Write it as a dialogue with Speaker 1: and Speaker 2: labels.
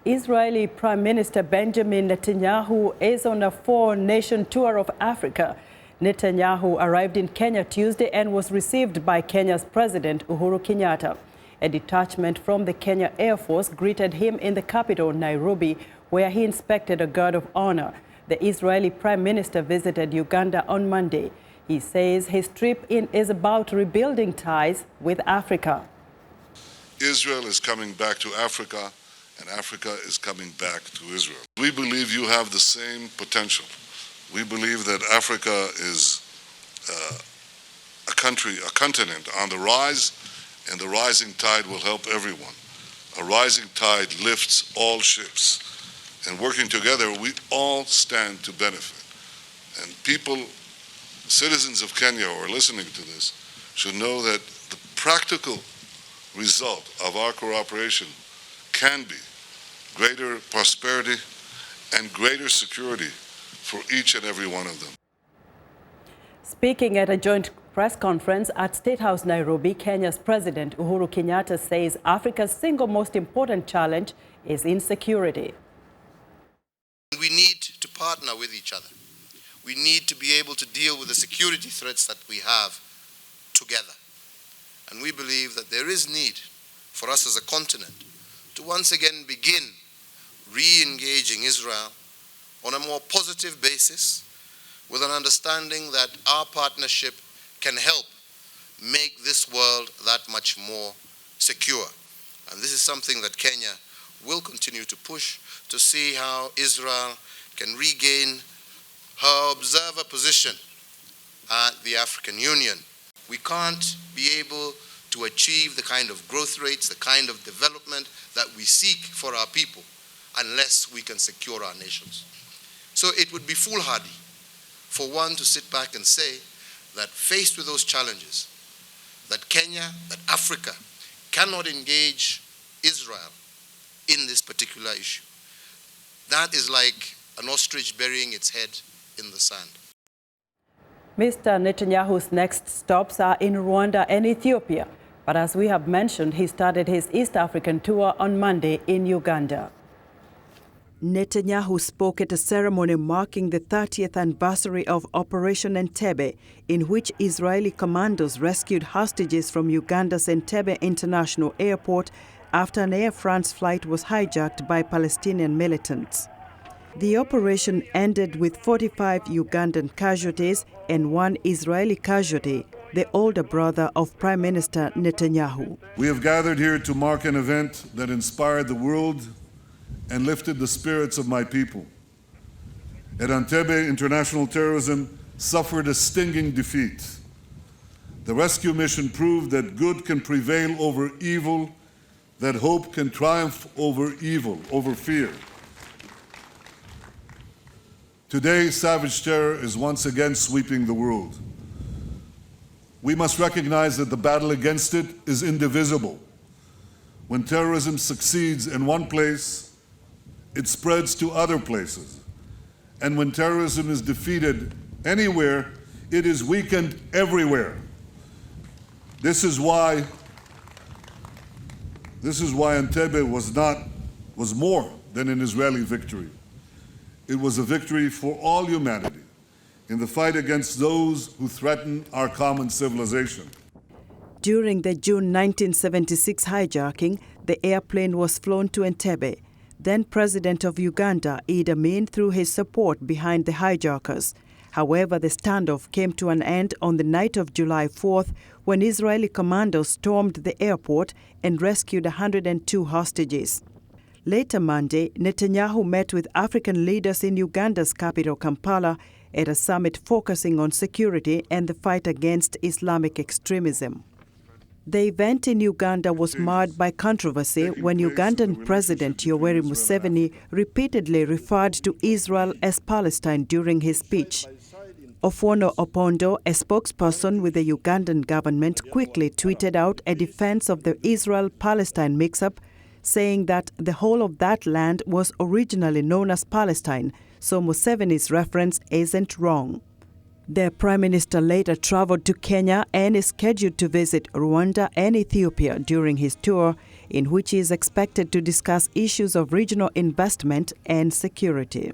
Speaker 1: Israeli Prime Minister Benjamin Netanyahu is on a four-nation tour of Africa. Netanyahu arrived in Kenya Tuesday and was received by Kenya's President Uhuru Kenyatta. A detachment from the Kenya Air Force greeted him in the capital, Nairobi, where he inspected a guard of honor. The Israeli Prime Minister visited Uganda on Monday. He says his trip is about rebuilding ties with Africa.
Speaker 2: Israel is coming back to Africa, and Africa is coming back to Israel. We believe you have the same potential. We believe that Africa is a continent on the rise, and the rising tide will help everyone. A rising tide lifts all ships, and working together, we all stand to benefit. And people, citizens of Kenya who are listening to this, should know that the practical result of our cooperation can be greater prosperity and greater security for each and every one of them.
Speaker 1: Speaking at a joint press conference at State House, Nairobi, Kenya's President Uhuru Kenyatta says Africa's single most important challenge is insecurity.
Speaker 3: We need to partner with each other. We need to be able to deal with the security threats that we have together. And we believe that there is need for us as a continent to once again begin re-engaging Israel on a more positive basis, with an understanding that our partnership can help make this world that much more secure. And this is something that Kenya will continue to push to see how Israel can regain her observer position at the African Union. We can't be able to achieve the kind of growth rates, the kind of development that we seek for our people unless we can secure our nations. So it would be foolhardy for one to sit back and say that faced with those challenges, that Kenya, that Africa cannot engage Israel in this particular issue. That is like an ostrich burying its head in the sand.
Speaker 1: Mr. Netanyahu's next stops are in Rwanda and Ethiopia. But as we have mentioned, he started his East African tour on Monday in Uganda. Netanyahu spoke at a ceremony marking the 30th anniversary of Operation Entebbe, in which Israeli commandos rescued hostages from Uganda's Entebbe International Airport after an Air France flight was hijacked by Palestinian militants. The operation ended with 45 Ugandan casualties and one Israeli casualty, the older brother of Prime Minister Netanyahu.
Speaker 2: We have gathered here to mark an event that inspired the world and lifted the spirits of my people. At Entebbe, international terrorism suffered a stinging defeat. The rescue mission proved that good can prevail over evil, that hope can triumph over evil, over fear. Today, savage terror is once again sweeping the world. We must recognize that the battle against it is indivisible. When terrorism succeeds in one place, it spreads to other places. And when terrorism is defeated anywhere, it is weakened everywhere. This is why Entebbe was more than an Israeli victory. It was a victory for all humanity in the fight against those who threaten our common civilization.
Speaker 1: During the June 1976 hijacking, the airplane was flown to Entebbe. Then President of Uganda, Idi Amin, threw his support behind the hijackers. However, the standoff came to an end on the night of July 4th when Israeli commandos stormed the airport and rescued 102 hostages. Later Monday, Netanyahu met with African leaders in Uganda's capital, Kampala, at a summit focusing on security and the fight against Islamic extremism. The event in Uganda was marred by controversy when Ugandan President Yoweri Museveni repeatedly referred to Israel as Palestine during his speech. Ofuono Opondo, a spokesperson with the Ugandan government, quickly tweeted out a defense of the Israel-Palestine mix-up, saying that the whole of that land was originally known as Palestine, so Museveni's reference isn't wrong. The Prime Minister later traveled to Kenya and is scheduled to visit Rwanda and Ethiopia during his tour, in which he is expected to discuss issues of regional investment and security.